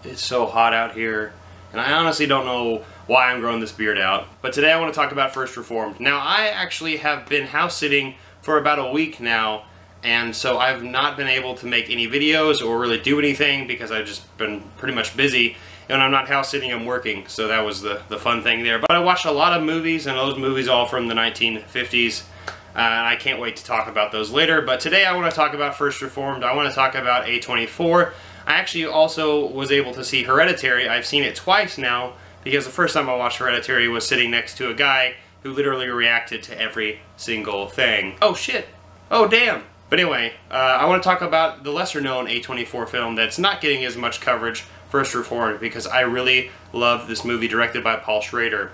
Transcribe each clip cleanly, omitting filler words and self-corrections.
It's so hot out here, and I honestly don't know why I'm growing this beard out. But today I want to talk about First Reformed. Now, I actually have been house sitting for about a week now, and so I've not been able to make any videos or really do anything because I've just been pretty much busy. And when I'm not house sitting, I'm working, so that was the fun thing there. But I watched a lot of movies, and those movies all from the 1950s. And I can't wait to talk about those later. But today I want to talk about First Reformed. I want to talk about A24. I actually also was able to see Hereditary. I've seen it twice now, because the first time I watched Hereditary was sitting next to a guy who literally reacted to every single thing. Oh shit! Oh damn! But anyway, I want to talk about the lesser-known A24 film that's not getting as much coverage, First Reformed, because I really love this movie directed by Paul Schrader.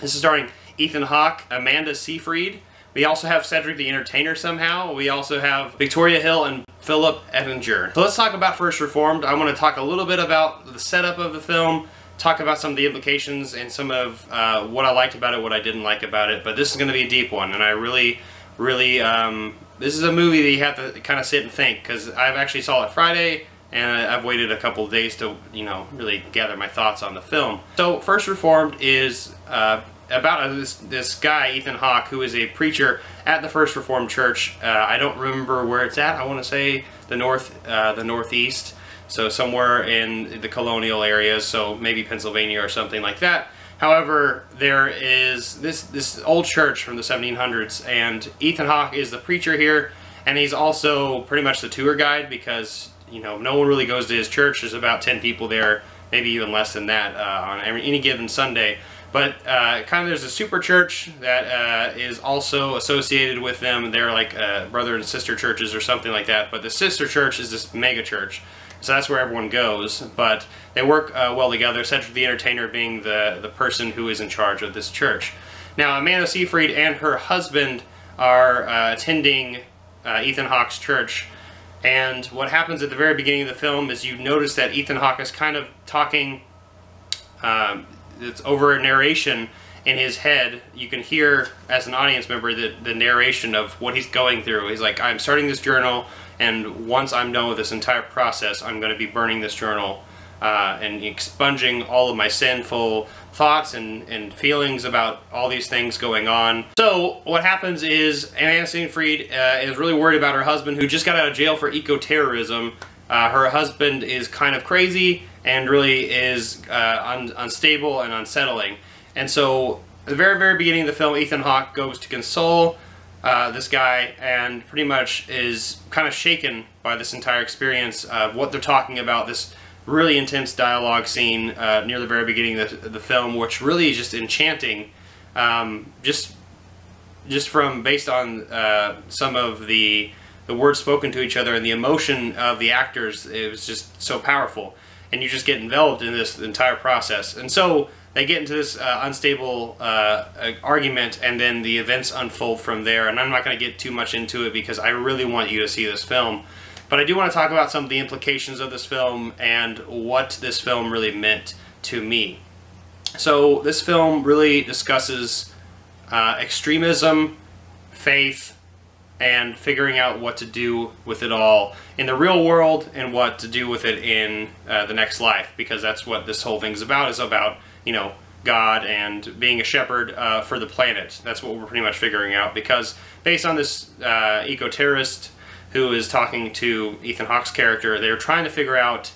This is starring Ethan Hawke, Amanda Seyfried. We also have Cedric the Entertainer somehow. We also have Victoria Hill and Philip Ettinger. So let's talk about First Reformed. I want to talk a little bit about the setup of the film, talk about some of the implications and some of what I liked about it, what I didn't like about it. But this is going to be a deep one, and I really, this is a movie that you have to kind of sit and think, because I've actually saw it Friday, and I've waited a couple of days to, really gather my thoughts on the film. So First Reformed is about this guy, Ethan Hawke, who is a preacher at the First Reformed Church. I don't remember where it's at. I want to say the northeast, so somewhere in the colonial areas, so maybe Pennsylvania or something like that. However, there is this old church from the 1700s, and Ethan Hawke is the preacher here, and he's also pretty much the tour guide, because no one really goes to his church. There's about 10 people there, maybe even less than that on any given Sunday. But kind of there's a super church that is also associated with them. They're like brother and sister churches or something like that. But the sister church is this mega church. So that's where everyone goes. But they work well together, Cedric the Entertainer being the person who is in charge of this church. Now, Amanda Seyfried and her husband are attending Ethan Hawke's church. And what happens at the very beginning of the film is you notice that Ethan Hawke is kind of talking... it's over a narration in his head. You can hear, as an audience member, the narration of what he's going through. He's like, I'm starting this journal, and once I'm done with this entire process, I'm going to be burning this journal and expunging all of my sinful thoughts and feelings about all these things going on. So what happens is Amanda Seyfried is really worried about her husband, who just got out of jail for eco-terrorism. Her husband is kind of crazy and really is unstable and unsettling. And so at the very, very beginning of the film, Ethan Hawke goes to console this guy, and pretty much is kind of shaken by this entire experience of what they're talking about, this really intense dialogue scene near the very beginning of the film, which really is just enchanting, just from based on some of the words spoken to each other and the emotion of the actors. It was just so powerful, and you just get enveloped in this entire process. And so they get into this unstable argument, and then the events unfold from there. And I'm not going to get too much into it because I really want you to see this film. But I do want to talk about some of the implications of this film and what this film really meant to me. So this film really discusses extremism, faith, and figuring out what to do with it all in the real world and what to do with it in the next life, because that's what this whole thing's about. Is about, God and being a shepherd for the planet. That's what we're pretty much figuring out, because based on this eco-terrorist who is talking to Ethan Hawke's character, they're trying to figure out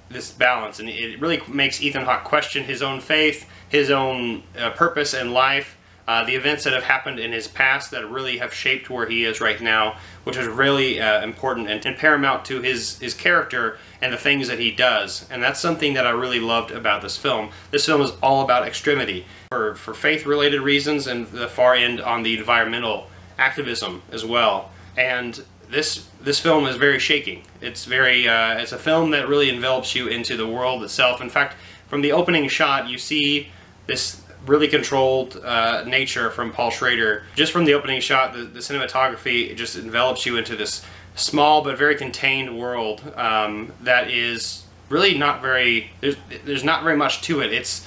this balance, and it really makes Ethan Hawke question his own faith, his own purpose in life, the events that have happened in his past that really have shaped where he is right now, which is really important and paramount to his character and the things that he does. And that's something that I really loved about this film. This film is all about extremity for faith-related reasons, and the far end on the environmental activism as well. And this film is very shaking. It's it's a film that really envelops you into the world itself. In fact, from the opening shot, you see this really controlled nature from Paul Schrader. Just from the opening shot, the cinematography just envelops you into this small but very contained world that is really not very... There's not very much to it. It's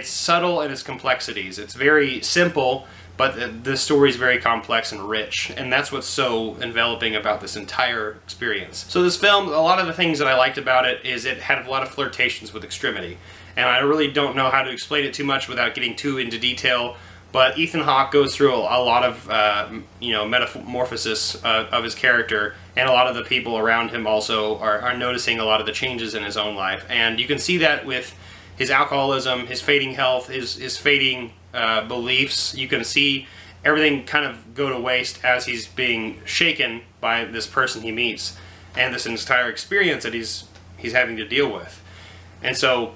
subtle in its complexities. It's very simple, but the story is very complex and rich, and that's what's so enveloping about this entire experience. So this film, a lot of the things that I liked about it is it had a lot of flirtations with extremity, and I really don't know how to explain it too much without getting too into detail, but Ethan Hawke goes through a lot of you know, metamorphosis of his character, and a lot of the people around him also are noticing a lot of the changes in his own life, and you can see that with his alcoholism, his fading health, his fading beliefs. You can see everything kind of go to waste as he's being shaken by this person he meets and this entire experience that he's having to deal with. And so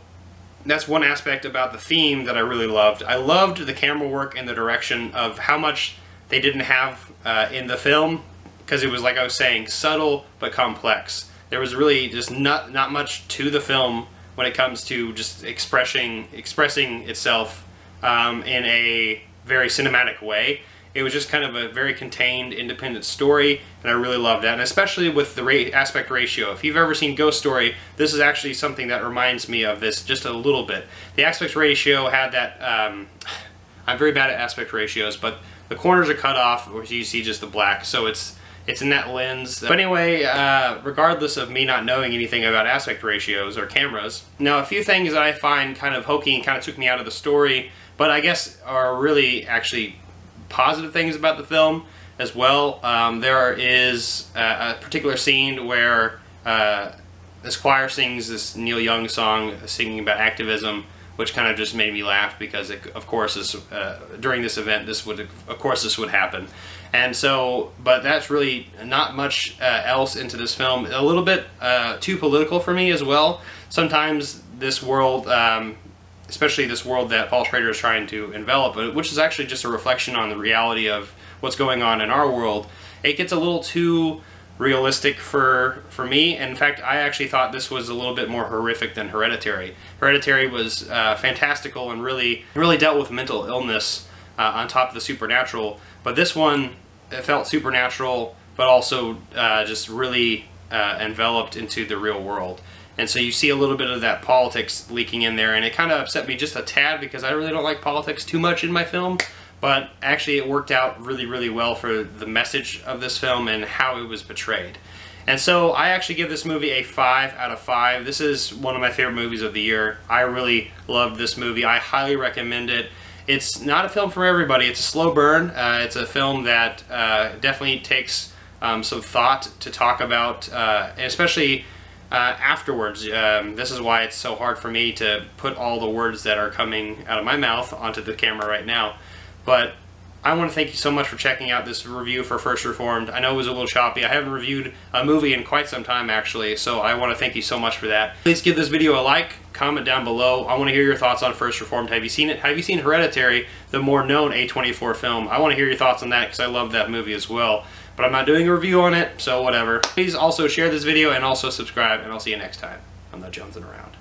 that's one aspect about the theme that I really loved. I loved the camera work and the direction of how much they didn't have in the film, because it was, like I was saying, subtle but complex. There was really just not much to the film when it comes to just expressing itself in a very cinematic way. It was just kind of a very contained, independent story, and I really loved that, and especially with the aspect ratio. If you've ever seen Ghost Story, this is actually something that reminds me of this just a little bit. The aspect ratio had that, I'm very bad at aspect ratios, but the corners are cut off, where you see just the black, so it's in that lens. But anyway, regardless of me not knowing anything about aspect ratios or cameras, now a few things that I find kind of hokey and kind of took me out of the story, but I guess are really actually positive things about the film as well. There is a particular scene where this choir sings this Neil Young song singing about activism, which kind of just made me laugh, because it, of course, is during this event, this would happen. And so, but that's really not much else into this film. A little bit too political for me as well. Sometimes this world, especially this world that Paul Schrader is trying to envelop, which is actually just a reflection on the reality of what's going on in our world, it gets a little too realistic for me. And in fact, I actually thought this was a little bit more horrific than Hereditary. Hereditary was fantastical and really dealt with mental illness on top of the supernatural, but this one, it felt supernatural, but also just really enveloped into the real world. And so you see a little bit of that politics leaking in there, and it kind of upset me just a tad, because I really don't like politics too much in my film, but actually it worked out really well for the message of this film and how it was portrayed. And so I actually give this movie a 5 out of 5. This is one of my favorite movies of the year. I really loved this movie. I highly recommend it. It's not a film for everybody. It's a slow burn. It's a film that definitely takes some thought to talk about, and especially afterwards. This is why it's so hard for me to put all the words that are coming out of my mouth onto the camera right now. But I want to thank you so much for checking out this review for First Reformed. I know it was a little choppy. I haven't reviewed a movie in quite some time, actually, so I want to thank you so much for that. Please give this video a like, comment down below. I want to hear your thoughts on First Reformed. Have you seen it? Have you seen Hereditary, the more known A24 film? I want to hear your thoughts on that, because I love that movie as well. But I'm not doing a review on it, so whatever. Please also share this video and also subscribe, and I'll see you next time. I'm not jonesing around.